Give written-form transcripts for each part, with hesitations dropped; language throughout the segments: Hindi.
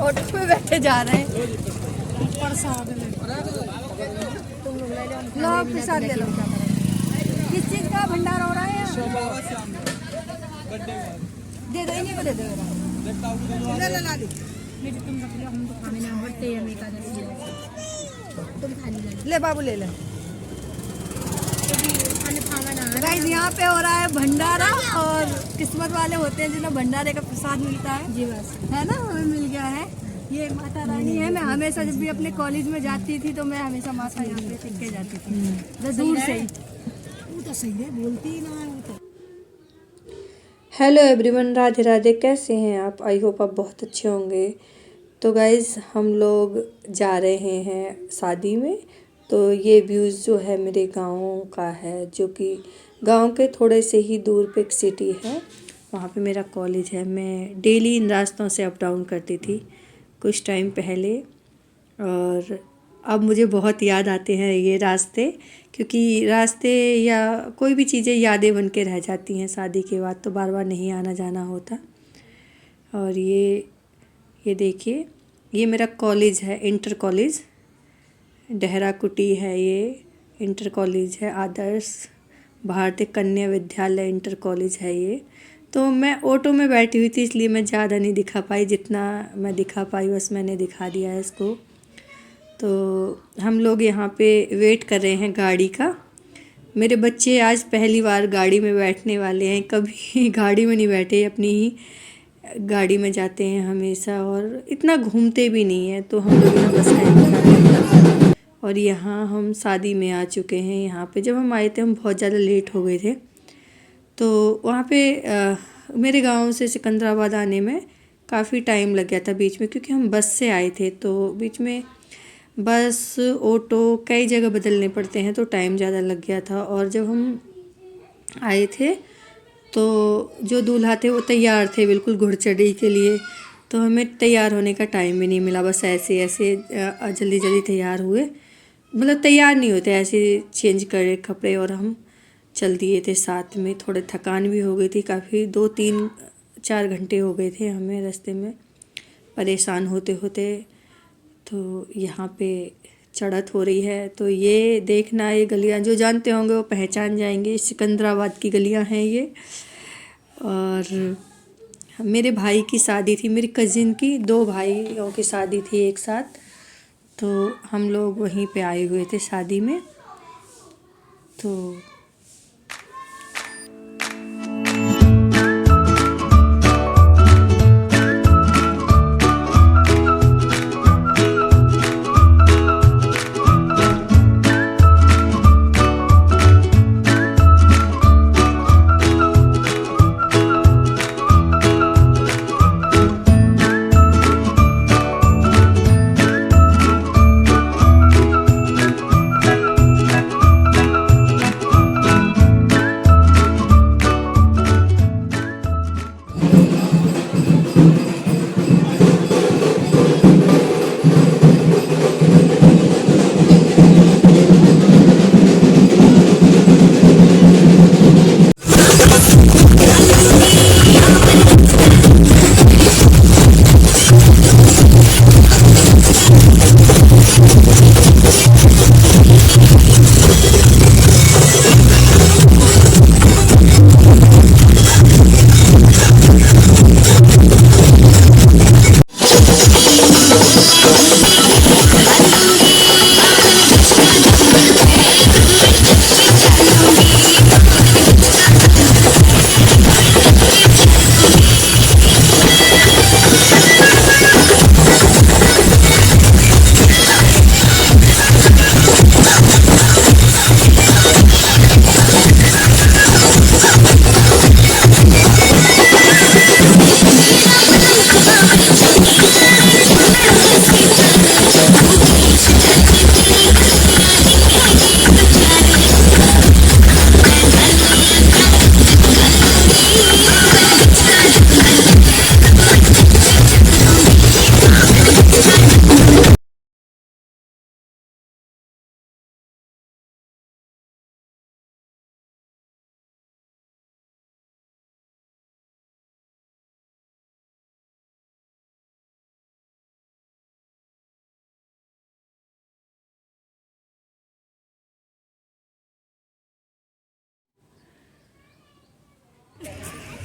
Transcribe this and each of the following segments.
ऑटो पे बैठे जा रहे हैं। लो प्रसाद ले लो। किस चीज का भंडार हो रहा है यहाँ? दे दो, इन्हीं को दे दो। ले बाबू ले ले। गाइस यहाँ पे हो रहा है भंडारा, और किस्मत वाले होते हैं जिन्हें भंडारे का प्रसाद मिलता है। जी बस, है ना, हमें मिल गया है। ये माता रानी है। मैं हमेशा जब भी अपने कॉलेज में जाती थी तो मैं हमेशा माता यहाँ पे टिक के जाती थी, दूर से ही। वो तो सही है, बोलती ही ना है वो तो। Hello everyone, Radhe Radhe. कैसे हैं आप? आई होप आप बहुत अच्छे होंगे। तो गाइज़ हम लोग जा रहे हैं शादी में। तो ये व्यूज़ जो है मेरे गाँव का है, जो कि गांव के थोड़े से ही दूर पे एक सिटी है, वहाँ पे मेरा कॉलेज है। मैं डेली इन रास्तों से अप डाउन करती थी कुछ टाइम पहले, और अब मुझे बहुत याद आते हैं ये रास्ते, क्योंकि रास्ते या कोई भी चीज़ें यादें बन के रह जाती हैं। शादी के बाद तो बार बार नहीं आना जाना होता। और ये देखिए, ये मेरा कॉलेज है, इंटर कॉलेज डेहरा कुटी है। ये इंटर कॉलेज है, आदर्श भारतीय कन्या विद्यालय इंटर कॉलेज है ये। तो मैं ऑटो में बैठी हुई थी, इसलिए मैं ज़्यादा नहीं दिखा पाई। जितना मैं दिखा पाई बस मैंने दिखा दिया है इसको। तो हम लोग यहाँ पे वेट कर रहे हैं गाड़ी का। मेरे बच्चे आज पहली बार गाड़ी में बैठने वाले हैं। कभी गाड़ी में नहीं बैठे, अपनी ही गाड़ी में जाते हैं हमेशा, और इतना घूमते भी नहीं है। तो हम लोग यहाँ बस आए और यहाँ हम शादी में आ चुके हैं। यहाँ पे जब हम आए थे हम बहुत ज़्यादा लेट हो गए थे। तो वहाँ पे मेरे गांव से सिकंदराबाद आने में काफ़ी टाइम लग गया था बीच में, क्योंकि हम बस से आए थे। तो बीच में बस ऑटो कई जगह बदलने पड़ते हैं, तो टाइम ज़्यादा लग गया था। और जब हम आए थे तो जो दूल्हा थे वो तैयार थे बिल्कुल घुड़चढ़ी के लिए, तो हमें तैयार होने का टाइम भी नहीं मिला। बस ऐसे ऐसे जल्दी जल्दी तैयार हुए, मतलब तैयार नहीं होते, ऐसे चेंज करे कपड़े और हम चल दिए थे साथ में। थोड़े थकान भी हो गई थी काफ़ी, 2-3-4 घंटे हो गए थे हमें रास्ते में परेशान होते होते। तो यहाँ पे चढ़त हो रही है। तो ये देखना, ये गलियाँ जो जानते होंगे वो पहचान जाएंगे, सिकंदराबाद की गलियाँ हैं ये। और मेरे भाई की शादी थी, मेरी कज़िन की, 2 भाइयों की शादी थी एक साथ। तो हम लोग वहीं पे आए हुए थे शादी में। तो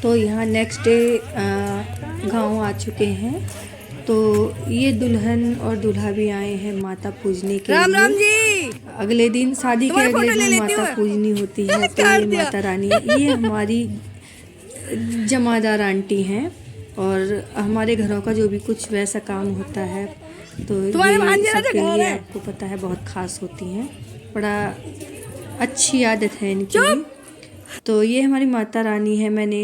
तो यहाँ नेक्स्ट डे गांव आ चुके हैं। तो ये दुल्हन और दूल्हा भी आए हैं माता पूजने के राम लिए। राम जी। अगले दिन शादी के अगले दिन माता पूजनी होती है। तो ये माता रानी, ये हमारी जमादार आंटी हैं और हमारे घरों का जो भी कुछ वैसा काम होता है तो ये सबके लिए आपको पता है बहुत खास होती हैं। बड़ा अच्छी आदत है इनकी भी। तो ये हमारी माता रानी है। मैंने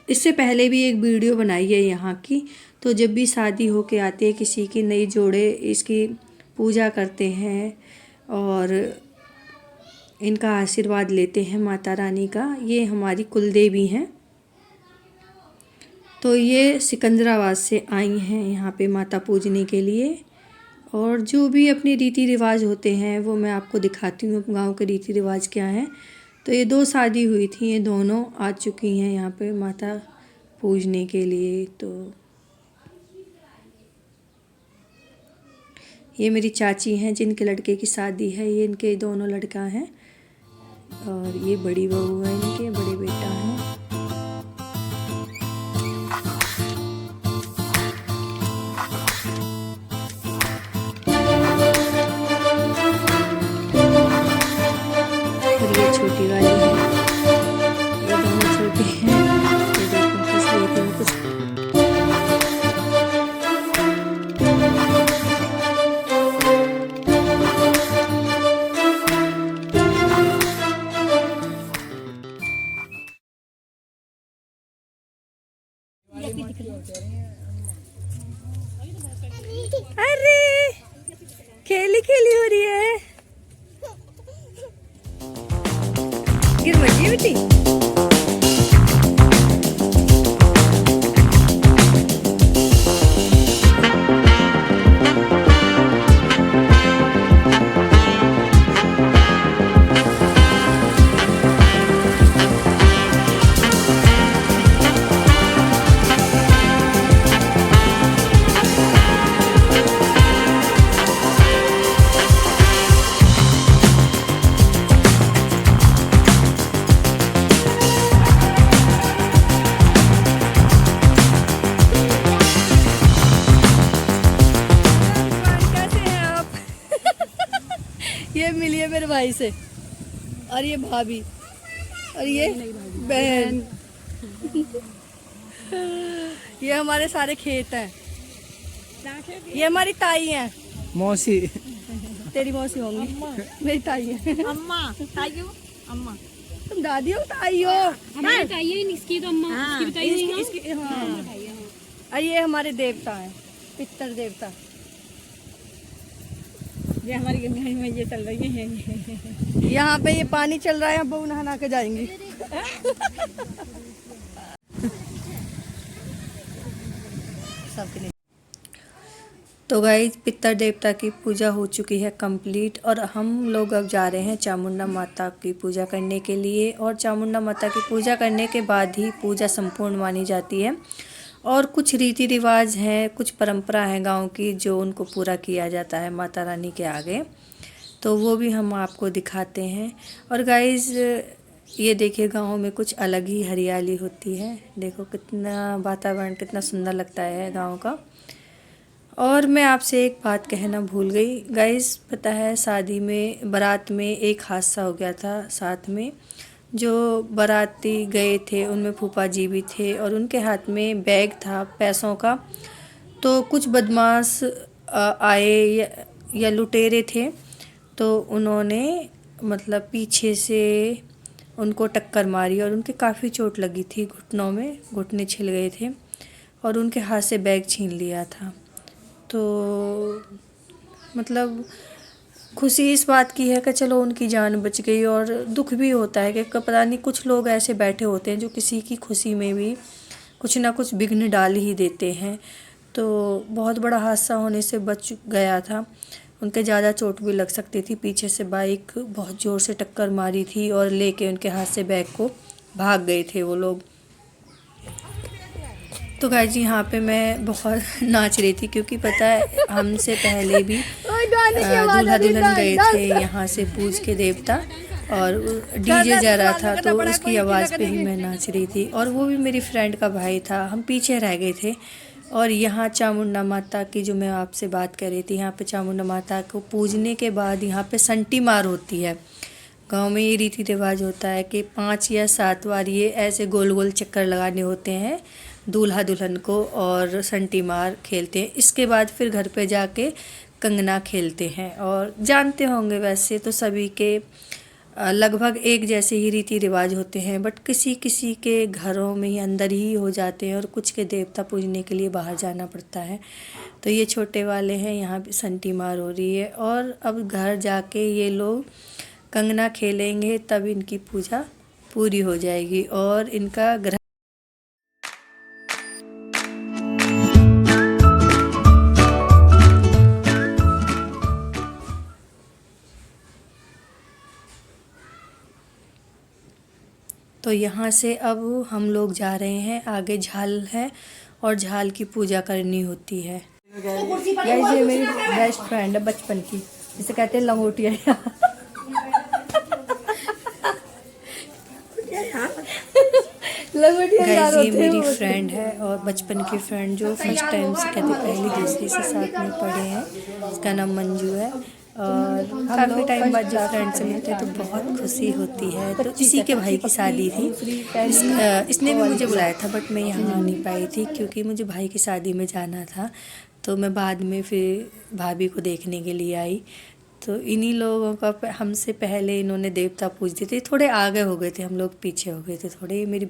इससे पहले भी एक वीडियो बनाई है यहाँ की। तो जब भी शादी होके आती है किसी की, नई जोड़े इसकी पूजा करते हैं और इनका आशीर्वाद लेते हैं माता रानी का। ये हमारी कुलदेवी हैं। तो ये सिकंदराबाद से आई हैं यहाँ पे माता पूजने के लिए। और जो भी अपने रीति रिवाज होते हैं वो मैं आपको दिखाती हूँ गांव के रीति रिवाज क्या हैं। तो ये 2 शादी हुई थी, ये दोनों आ चुकी हैं यहाँ पे माता पूजने के लिए। तो ये मेरी चाची हैं जिनके लड़के की शादी है। ये इनके दोनों लड़का हैं और ये बड़ी बहू है, इनके बड़े बेटा हैं। और ये छोटी वाली है, ये दोनों छोटे हैं। ये देखो फंस गई थी वो कुछ। अरे खेली खेली हो रही है। गिर मत गई बेटी। ये मिली है मेरे भाई से और ये भाभी और ये बहन। ये हमारे सारे खेत हैं। ये हमारी ताई हैं। मौसी, तेरी मौसी होंगी, मेरी ताई है। अम्मा ताई हो, अम्मा तुम दादी हो ताई हो? हमारी ताई है, इसकी तो अम्मा, इसकी भी ताई है। इसकी हाँ। और ये हमारे देवता हैं, पितर देवता। ये हमारी गंगा में ये चल रही है। यहाँ पे ये पानी चल रहा है, बहू नहा के जाएंगी। सबके लिए। तो गाइस पितर देवता की पूजा हो चुकी है कंप्लीट और हम लोग अब जा रहे हैं चामुंडा माता की पूजा करने के लिए। और चामुंडा माता की पूजा करने के बाद ही पूजा संपूर्ण मानी जाती है। और कुछ रीति रिवाज हैं, कुछ परंपरा है गांव की जो उनको पूरा किया जाता है माता रानी के आगे। तो वो भी हम आपको दिखाते हैं। और गाइस ये देखिए गांव में कुछ अलग ही हरियाली होती है। देखो कितना वातावरण कितना सुंदर लगता है गांव का। और मैं आपसे एक बात कहना भूल गई गाइस, पता है शादी में बारात में एक हादसा हो गया था साथ में। जो बाराती गए थे उनमें फूफा जी भी थे और उनके हाथ में बैग था पैसों का। तो कुछ बदमाश आए या लुटेरे थे, तो उन्होंने मतलब पीछे से उनको टक्कर मारी और उनके काफ़ी चोट लगी थी घुटनों में, घुटने छिल गए थे और उनके हाथ से बैग छीन लिया था। तो मतलब खुशी इस बात की है कि चलो उनकी जान बच गई। और दुख भी होता है कि पता नहीं कुछ लोग ऐसे बैठे होते हैं जो किसी की खुशी में भी कुछ ना कुछ विघ्न डाल ही देते हैं। तो बहुत बड़ा हादसा होने से बच गया था। उनके ज़्यादा चोट भी लग सकती थी। पीछे से बाइक बहुत ज़ोर से टक्कर मारी थी और लेके उनके हाथ से बैग को भाग गए थे वो लोग। तो गाइस जी यहाँ पे मैं बहुत नाच रही थी क्योंकि पता है हमसे पहले भी दूल्हा दुल्हन गए थे यहाँ से पूज के देवता। और डीजे जा रहा था तो उसकी आवाज़ पे ही मैं नाच रही थी। और वो भी मेरी फ्रेंड का भाई था, हम पीछे रह गए थे। और यहाँ चामुंडा माता की जो मैं आपसे बात कर रही थी, यहाँ पे चामुंडा माता को पूजने के बाद यहाँ पे संटी मार होती है। गांव में ये रीति रिवाज होता है कि 5 या 7 बार ये ऐसे गोल गोल चक्कर लगाने होते हैं दूल्हा दुल्हन को, और संटी मार खेलते हैं। इसके बाद फिर घर पे जाके कंगना खेलते हैं। और जानते होंगे वैसे तो सभी के लगभग एक जैसे ही रीति रिवाज होते हैं, बट किसी किसी के घरों में ही अंदर ही हो जाते हैं और कुछ के देवता पूजने के लिए बाहर जाना पड़ता है। तो ये छोटे वाले हैं, यहाँ पे संटी मार हो रही है। और अब घर जाके ये लोग कंगना खेलेंगे, तब इनकी पूजा पूरी हो जाएगी और इनका ग्रह तो यहाँ से अब हम लोग जा रहे हैं, आगे झाल है और झाल की पूजा करनी होती है। ये मेरी बेस्ट फ्रेंड है बचपन की, जिसे कहते हैं लंगोटिया। गाइस ये मेरी फ्रेंड है और बचपन की फ्रेंड जो फर्स्ट टाइम से कहते पहली दूसरी से साथ में पढ़े हैं। इसका नाम मंजू है। और काफ़ी टाइम बाद जब फ्रेंड से मिलते हैं तो बहुत खुशी होती है। तो इसी के भाई की शादी थी, इसने भी मुझे बुलाया था, बट मैं यहाँ आ नहीं पाई थी क्योंकि मुझे भाई की शादी में जाना था। तो मैं बाद में फिर भाभी को देखने के लिए आई। तो इन्हीं लोगों का हमसे पहले इन्होंने देवता पूज दिए थे। थोड़े आगे हो गए थे हम लोग, पीछे हो गए थे थोड़े। मेरी